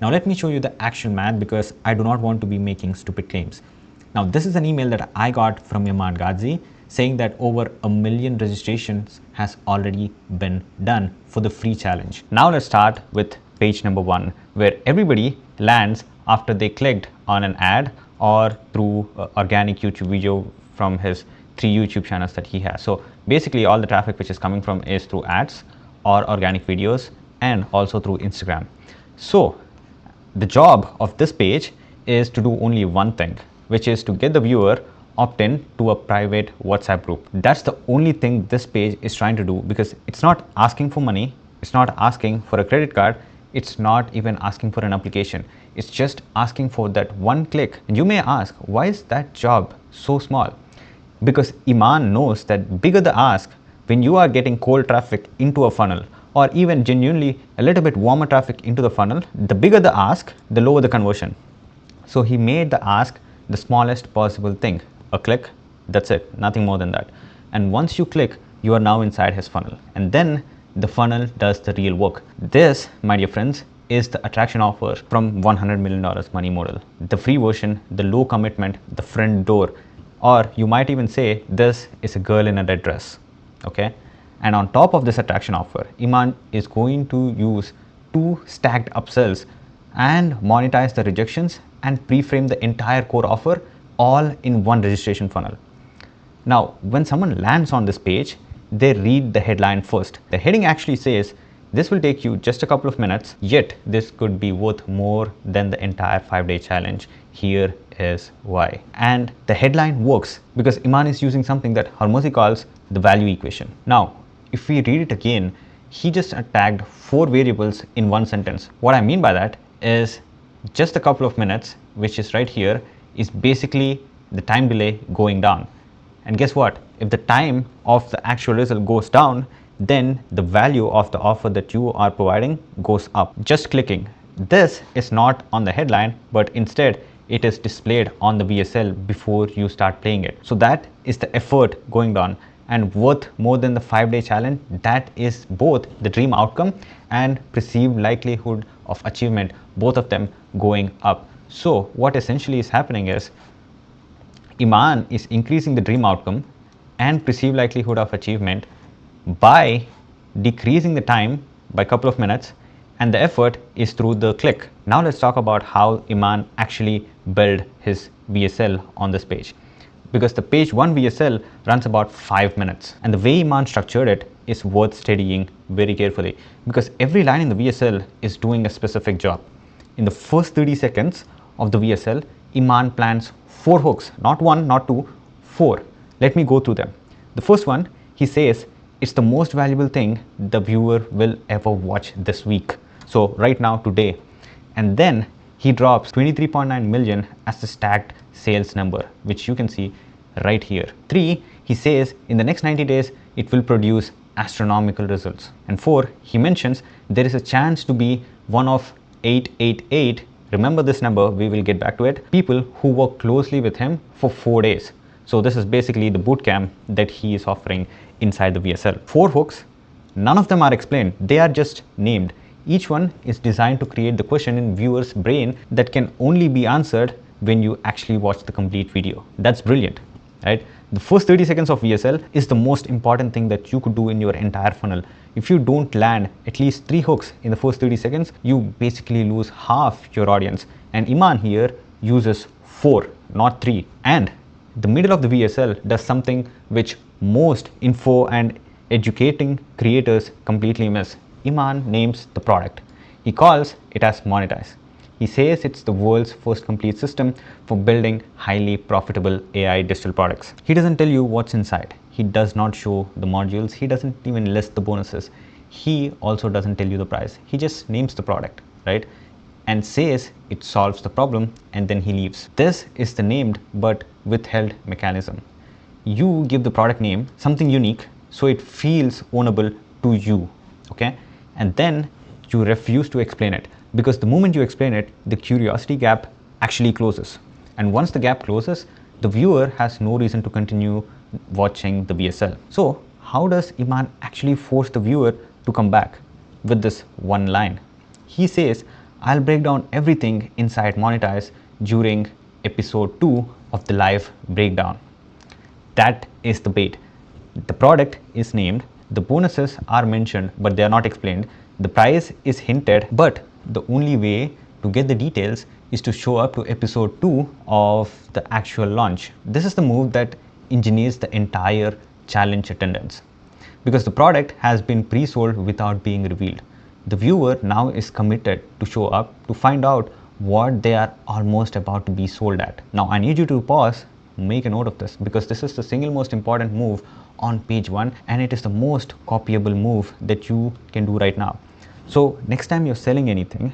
Now let me show you the actual math because I do not want to be making stupid claims. Now this is an email that I got from Iman Ghazi saying that over 1 million registrations has already been done for the free challenge. Now let's start with page number 1 where everybody lands after they clicked on an ad or through organic YouTube video from his 3 YouTube channels that he has. So basically all the traffic which is coming from is through ads or organic videos and also through Instagram. So the job of this page is to do only one thing, which is to get the viewer opt in to a private WhatsApp group. That's the only thing this page is trying to do because it's not asking for money, it's not asking for a credit card, it's not even asking for an application. It's just asking for that one click. And you may ask, why is that job so small? Because Iman knows that bigger the ask, when you are getting cold traffic into a funnel or even genuinely a little bit warmer traffic into the funnel, the bigger the ask, the lower the conversion. So he made the ask the smallest possible thing, a click, that's it, nothing more than that. And once you click, you are now inside his funnel. And then the funnel does the real work. This, my dear friends, is the attraction offer from $100 million money model. The free version, the low commitment, the front door, or you might even say this is a girl in a red dress. Okay, and on top of this attraction offer, Iman is going to use 2 stacked upsells and monetize the rejections and pre-frame the entire core offer all in one registration funnel. Now, when someone lands on this page, they read the headline first. The heading actually says, this will take you just a couple of minutes, yet this could be worth more than the entire 5-day challenge. Here is why. And the headline works because Iman is using something that Hormozi calls the value equation. Now, if we read it again, he just tagged 4 variables in one sentence. What I mean by that is just a couple of minutes, which is right here, is basically the time delay going down. And guess what? If the time of the actual result goes down, then the value of the offer that you are providing goes up. Just clicking. This is not on the headline, but instead it is displayed on the VSL before you start playing it. So that is the effort going down and worth more than the 5-day challenge. That is both the dream outcome and perceived likelihood of achievement, both of them going up. So what essentially is happening is Iman is increasing the dream outcome and perceived likelihood of achievement by decreasing the time by a couple of minutes, and the effort is through the click. Now let's talk about how Iman actually built his VSL on this page. Because the page 1 VSL runs about 5 minutes, and the way Iman structured it is worth studying very carefully because every line in the VSL is doing a specific job. In the first 30 seconds of the VSL, Iman plans 4 hooks, not 1, not 2, 4. Let me go through them. The first one, he says, it's the most valuable thing the viewer will ever watch this week. So right now, today. And then he drops 23.9 million as the stacked sales number, which you can see right here. 3, he says in the next 90 days, it will produce astronomical results. And 4, he mentions there is a chance to be one of 888, remember this number, we will get back to it, people who work closely with him for 4 days. So this is basically the bootcamp that he is offering inside the VSL. 4 hooks, none of them are explained, they are just named. Each one is designed to create the question in viewer's brain that can only be answered when you actually watch the complete video. That's brilliant, right? The first 30 seconds of VSL is the most important thing that you could do in your entire funnel. If you don't land at least 3 hooks in the first 30 seconds, you basically lose half your audience. And Iman here uses 4, not 3. And the middle of the VSL does something which most info and educating creators completely miss. Iman names the product. He calls it as monetize. He says it's the world's first complete system for building highly profitable AI digital products. He doesn't tell you what's inside. He does not show the modules. He doesn't even list the bonuses. He also doesn't tell you the price. He just names the product, right? And says it solves the problem, and then he leaves. This is the named but withheld mechanism. You give the product name, something unique, so it feels ownable to you, okay? And then you refuse to explain it, because the moment you explain it, the curiosity gap actually closes. And once the gap closes, the viewer has no reason to continue watching the VSL. So how does Iman actually force the viewer to come back? With this one line. He says, I'll break down everything inside Monetize during episode 2 of the live breakdown. That is the bait. The product is named, the bonuses are mentioned but they are not explained, the price is hinted, but the only way to get the details is to show up to episode 2 of the actual launch. This is the move that engineers the entire challenge attendance, because the product has been pre-sold without being revealed. The viewer now is committed to show up to find out what they are almost about to be sold at. Now I need you to pause, make a note of this, because this is the single most important move on page 1 and it is the most copyable move that you can do right now. So next time you're selling anything,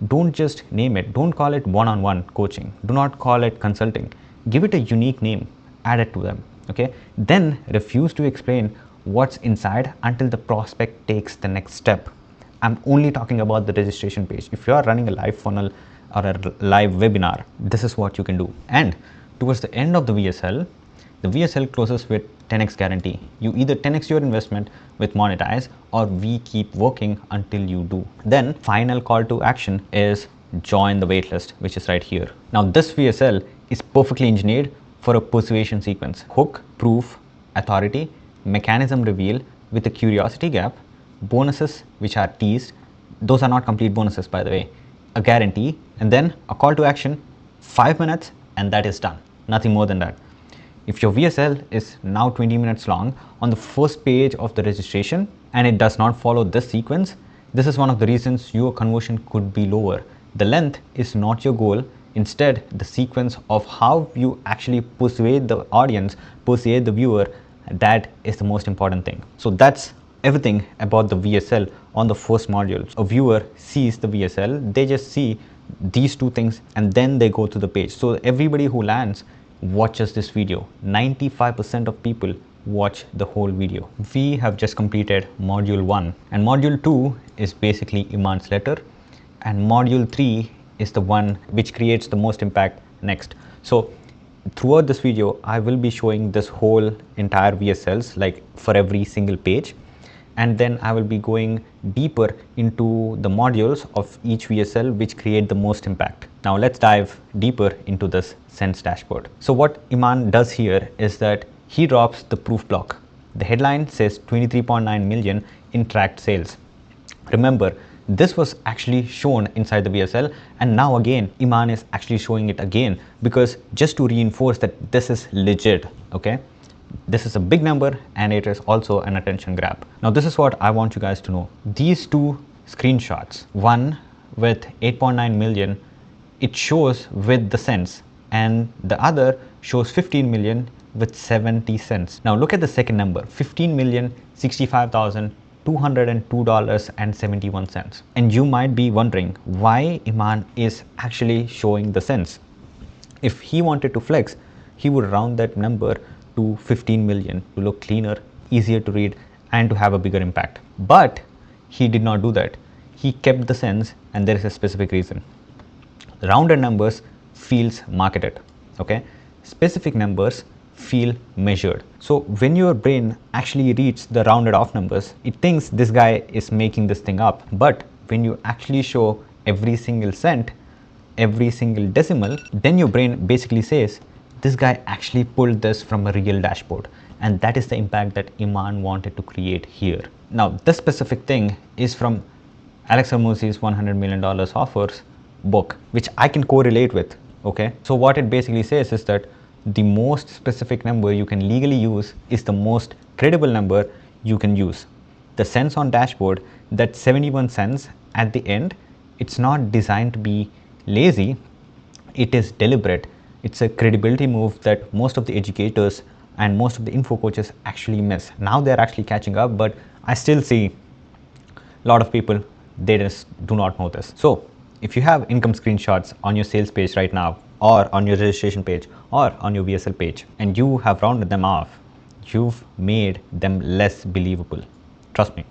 don't just name it. Don't call it one-on-one coaching. Do not call it consulting. Give it a unique name, add it to them. Okay, then refuse to explain what's inside until the prospect takes the next step. I'm only talking about the registration page. If you are running a live funnel or a live webinar, this is what you can do. And towards the end of the VSL closes with 10x guarantee. You either 10x your investment with Monetize or we keep working until you do. Then final call to action is join the waitlist, which is right here. Now this VSL is perfectly engineered for a persuasion sequence. Hook, proof, authority, mechanism reveal with a curiosity gap, bonuses which are teased. Those are not complete bonuses, by the way. A guarantee, and then a call to action, 5 minutes, and that is done. Nothing more than that. If your VSL is now 20 minutes long on the first page of the registration and it does not follow this sequence, this is one of the reasons your conversion could be lower. The length is not your goal. Instead, the sequence of how you actually persuade the audience, persuade the viewer, that is the most important thing. So that's everything about the VSL on the first module. A viewer sees the VSL, they just see these two things and then they go to the page. So everybody who lands watches this video. 95% of people watch the whole video. We have just completed module 1 and module 2 is basically Iman's letter and module 3 is the one which creates the most impact next. So throughout this video, I will be showing this whole entire VSLs, like for every single page. And then I will be going deeper into the modules of each VSL which create the most impact. Now let's dive deeper into this Sense dashboard. So what Iman does here is that he drops the proof block. The headline says 23.9 million in tracked sales. Remember, this was actually shown inside the VSL and now again Iman is actually showing it again, because just to reinforce that this is legit. Okay, this is a big number and it is also an attention grab. Now this is what I want you guys to know. These two screenshots, one with 8.9 million, it shows with the cents, and the other shows 15 million with 70 cents. Now look at the second number, 15,065,202.71. And you might be wondering why Iman is actually showing the cents. If he wanted to flex, he would round that number to 15 million to look cleaner, easier to read, and to have a bigger impact. But he did not do that. He kept the cents, and there is a specific reason. Rounded numbers feels marketed. Okay, specific numbers feel measured. So when your brain actually reads the rounded off numbers, it thinks this guy is making this thing up. But when you actually show every single cent, every single decimal, then your brain basically says, this guy actually pulled this from a real dashboard. And that is the impact that Iman wanted to create here. Now, this specific thing is from Alex Hormozi's $100 million offers book, which I can correlate with. Okay, so what it basically says is that the most specific number you can legally use is the most credible number you can use. The cents on dashboard, that 71 cents at the end, it's not designed to be lazy, it is deliberate. It's a credibility move that most of the educators and most of the info coaches actually miss. Now they're actually catching up, but I still see a lot of people, they just do not know this. So if you have income screenshots on your sales page right now, or on your registration page, or on your VSL page, and you have rounded them off, you've made them less believable. Trust me.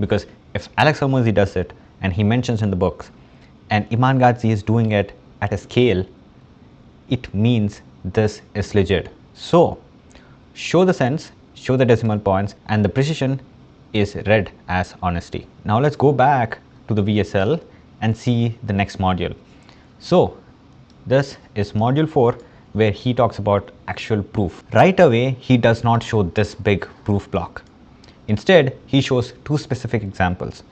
Because if Alex Hormozi does it, and he mentions in the books, and Iman Gadzhi is doing it at a scale, it means this is legit. So show the cents, show the decimal points, and the precision is read as honesty. Now let's go back to the VSL and see the next module. So this is module 4, where he talks about actual proof. Right away, he does not show this big proof block. Instead, he shows two specific examples,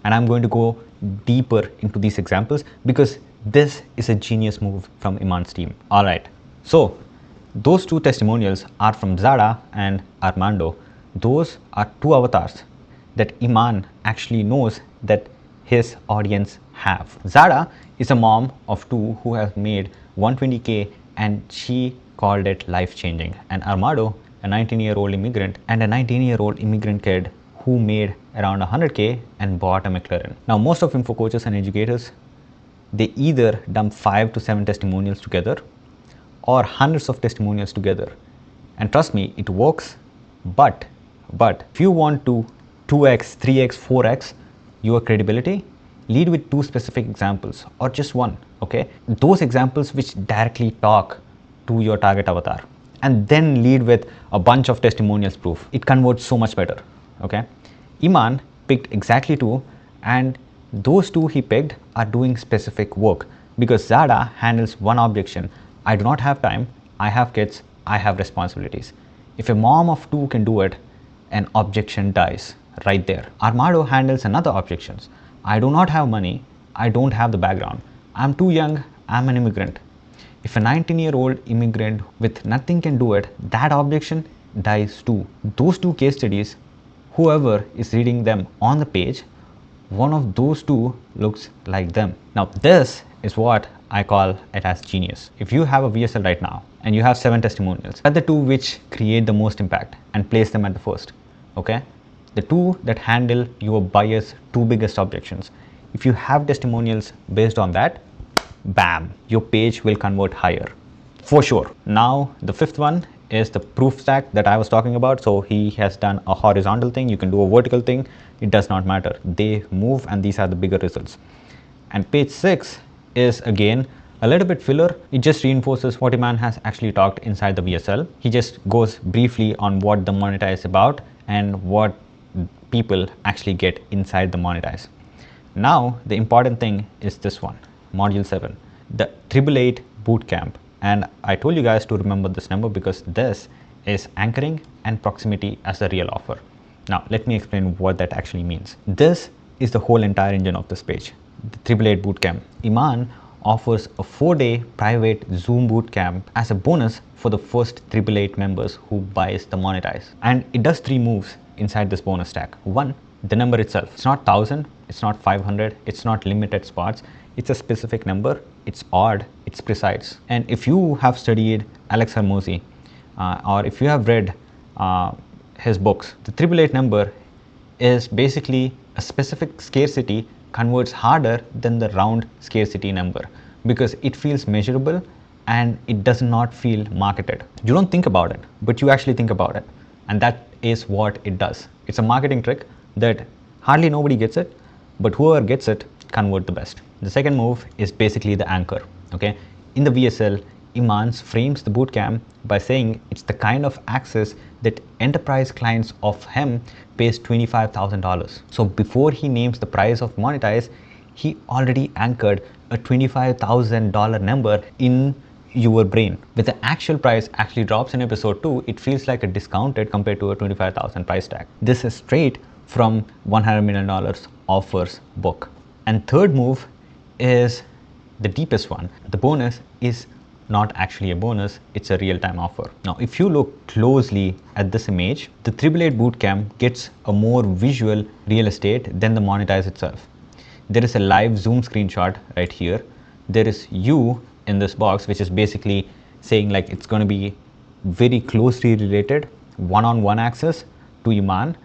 and I'm going to go deeper into these examples because this is a genius move from Iman's team. All right, so those two testimonials are from Zada and Armando. Those are two avatars that Iman actually knows that his audience have. Zada is a mom of two who has made 120K and she called it life-changing. And Armando, a 19-year-old immigrant and a 19-year-old immigrant kid who made around 100K and bought a McLaren. Now, most of info coaches and educators, they either dump 5 to 7 testimonials together or hundreds of testimonials together. And trust me, it works, but if you want to 2x, 3x, 4x your credibility, lead with two specific examples or just one, okay? Those examples which directly talk to your target avatar, and then lead with a bunch of testimonials proof. It converts so much better, okay? Iman picked exactly two, and those two he picked are doing specific work because Zada handles one objection. I do not have time, I have kids, I have responsibilities. If a mom of two can do it, an objection dies right there. Armando handles another objections. I do not have money, I don't have the background, I'm too young, I'm an immigrant. If a 19-year-old immigrant with nothing can do it, that objection dies too. Those two case studies, whoever is reading them on the page, one of those two looks like them. Now this is what I call it as genius. If you have a VSL right now and you have 7 testimonials, at the two which create the most impact and place them at the first, okay? The two that handle your buyer's two biggest objections. If you have testimonials based on that, bam, your page will convert higher for sure. Now the fifth one is the proof stack that I was talking about. So he has done a horizontal thing, you can do a vertical thing, it does not matter, they move, and these are the bigger results. And page 6 is again a little bit filler. It just reinforces what Iman has actually talked inside the VSL. He just goes briefly on what the monetize is about and what people actually get inside the monetize. Now the important thing is this one, module 7, the 888 bootcamp. And I told you guys to remember this number because this is anchoring and proximity as the real offer. Now let me explain what that actually means. This is the whole entire engine of this page, the 888 bootcamp. Iman offers a 4-day private Zoom bootcamp as a bonus for the first 888 members who buys the monetize. And it does 3 moves inside this bonus stack. 1, the number itself. It's not 1000, it's not 500, it's not limited spots. It's a specific number, it's odd, it's precise. And if you have studied Alex Hormozi, or if you have read his books, the 888 number is basically a specific scarcity converts harder than the round scarcity number because it feels measurable and it does not feel marketed. You don't think about it, but you actually think about it. And that is what it does. It's a marketing trick that hardly nobody gets it, but whoever gets it convert the best. The second move is basically the anchor, okay? In the VSL, Iman frames the bootcamp by saying it's the kind of access that enterprise clients of him pays $25,000. So before he names the price of monetize, he already anchored a $25,000 number in your brain. When the actual price actually drops in episode 2, it feels like a discounted compared to a 25,000 price tag. This is straight from $100 million offers book. And third move is the deepest one. The bonus is not actually a bonus, it's a real-time offer. Now, if you look closely at this image, the 888 bootcamp gets a more visual real estate than the monetize itself. There is a live Zoom screenshot right here. There is you in this box, which is basically saying like it's going to be very closely related one-on-one access to Iman,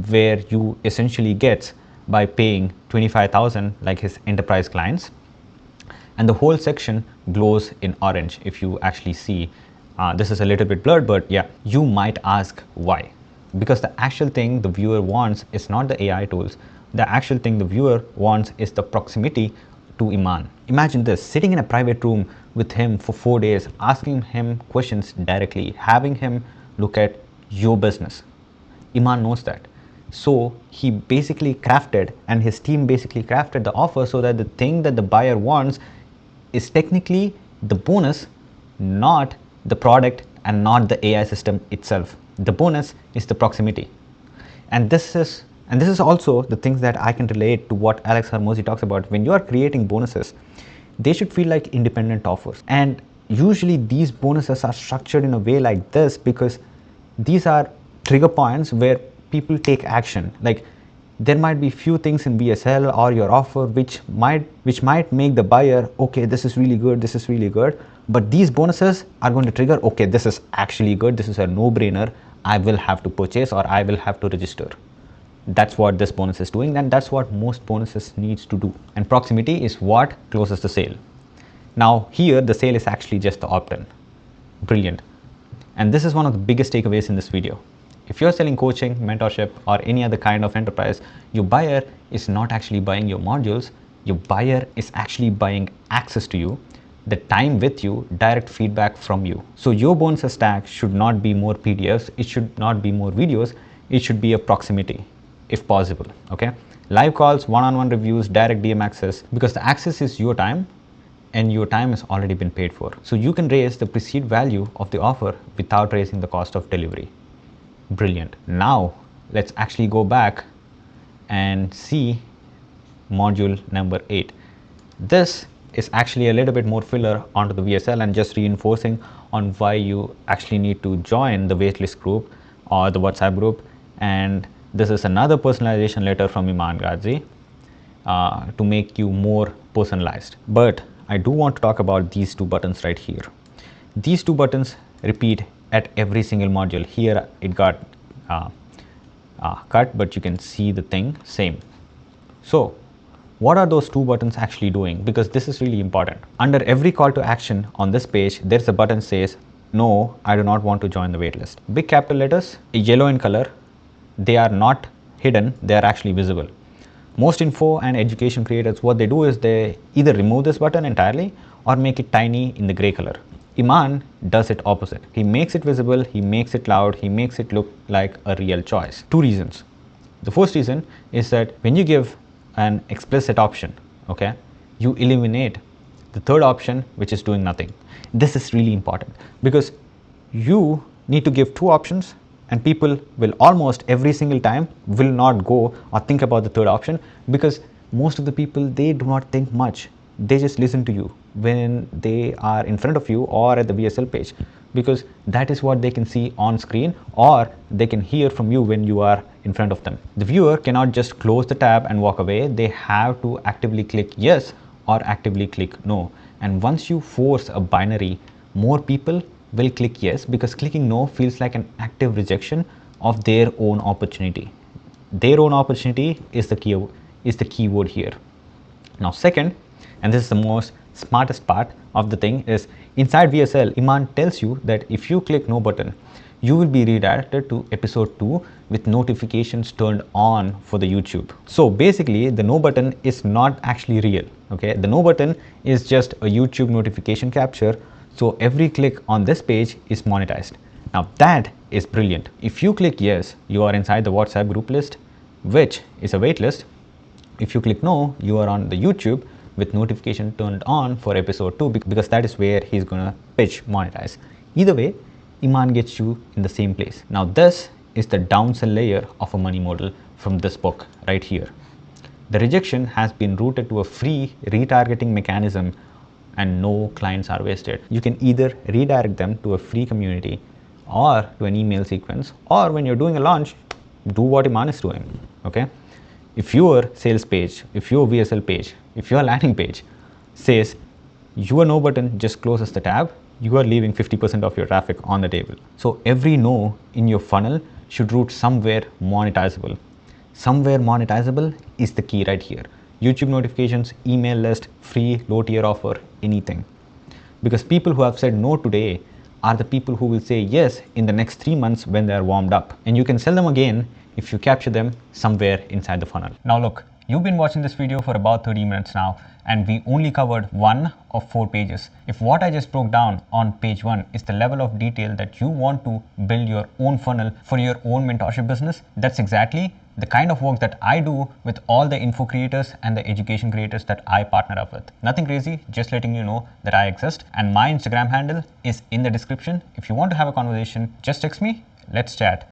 where you essentially get by paying 25,000 like his enterprise clients. And the whole section glows in orange. If you actually see, this is a little bit blurred, but yeah, you might ask why. Because the actual thing the viewer wants is not the AI tools. The actual thing the viewer wants is the proximity to Iman. Imagine this, sitting in a private room with him for 4 days, asking him questions directly, having him look at your business. Iman knows that. So he basically crafted, and his team basically crafted the offer so that the thing that the buyer wants is technically the bonus, not the product and not the AI system itself. The bonus is the proximity. And this is also the things that I can relate to what Alex Hormozi talks about. When you are creating bonuses, they should feel like independent offers. And usually these bonuses are structured in a way like this because these are trigger points where people take action. Like there might be few things in VSL or your offer which might make the buyer, okay, this is really good, but these bonuses are going to trigger, okay, this is actually good, this is a no-brainer, I will have to purchase or I will have to register. That's what this bonus is doing, and that's what most bonuses needs to do. And proximity is what closes the sale. Now here the sale is actually just the opt-in. Brilliant. And this is one of the biggest takeaways in this video. If you're selling coaching, mentorship, or any other kind of enterprise, your buyer is not actually buying your modules. Your buyer is actually buying access to you, the time with you, direct feedback from you. So your bonus stack should not be more PDFs, it should not be more videos, it should be a proximity if possible. Okay, live calls, one-on-one reviews, direct DM access, because the access is your time and your time has already been paid for. So you can raise the perceived value of the offer without raising the cost of delivery. Brilliant. Now let's actually go back and see module number 8. This is actually a little bit more filler onto the VSL and just reinforcing on why you actually need to join the waitlist group or the WhatsApp group. And this is another personalization letter from Iman Gadzhi to make you more personalized. But I do want to talk about these two buttons right here. These two buttons repeat at every single module. Here it got cut, but you can see the thing same. So what are those two buttons actually doing? Because this is really important. Under every call to action on this page, there's a button says, no, I do not want to join the waitlist. Big capital letters, yellow in color. They are not hidden, they are actually visible. Most info and education creators, what they do is they either remove this button entirely or make it tiny in the gray color. Iman does it opposite. He makes it visible, he makes it loud, he makes it look like a real choice. Two reasons. The first reason is that when you give an explicit option, okay, you eliminate the third option, which is doing nothing. This is really important because you need to give two options and people will almost every single time will not go or think about the third option, because most of the people, they do not think much. They just listen to you when they are in front of you or at the VSL page, because that is what they can see on screen or they can hear from you when you are in front of them. The viewer cannot just close the tab and walk away. They have to actively click yes or actively click no. And once you force a binary, more people will click yes, because clicking no feels like an active rejection of their own opportunity. Their own opportunity is the keyword here. Now second, and this is the most smartest part of the thing, is inside VSL, Iman tells you that if you click no button, you will be redirected to episode 2 with notifications turned on for the YouTube. So basically the no button is not actually real. Okay, the no button is just a YouTube notification capture. So every click on this page is monetized. Now that is brilliant. If you click yes, you are inside the WhatsApp group list, which is a wait list. If you click no, you are on the YouTube with notification turned on for episode 2, because that is where he's gonna pitch monetize. Either way, Iman gets you in the same place. Now this is the downsell layer of a money model from this book right here. The rejection has been routed to a free retargeting mechanism and no clients are wasted. You can either redirect them to a free community or to an email sequence, or when you're doing a launch, do what Iman is doing. Okay, if your sales page, if your VSL page, if your landing page says your no button just closes the tab, you are leaving 50% of your traffic on the table. So every no in your funnel should route somewhere monetizable. Somewhere monetizable is the key right here. YouTube notifications, email list, free, low tier offer, anything. Because people who have said no today are the people who will say yes in the next 3 months when they are warmed up. And you can sell them again if you capture them somewhere inside the funnel. Now look, you've been watching this video for about 30 minutes now, and we only covered 1 of 4 pages. If what I just broke down on page 1 is the level of detail that you want to build your own funnel for your own mentorship business, that's exactly the kind of work that I do with all the info creators and the education creators that I partner up with. Nothing crazy, just letting you know that I exist, and my Instagram handle is in the description. If you want to have a conversation, just text me, let's chat.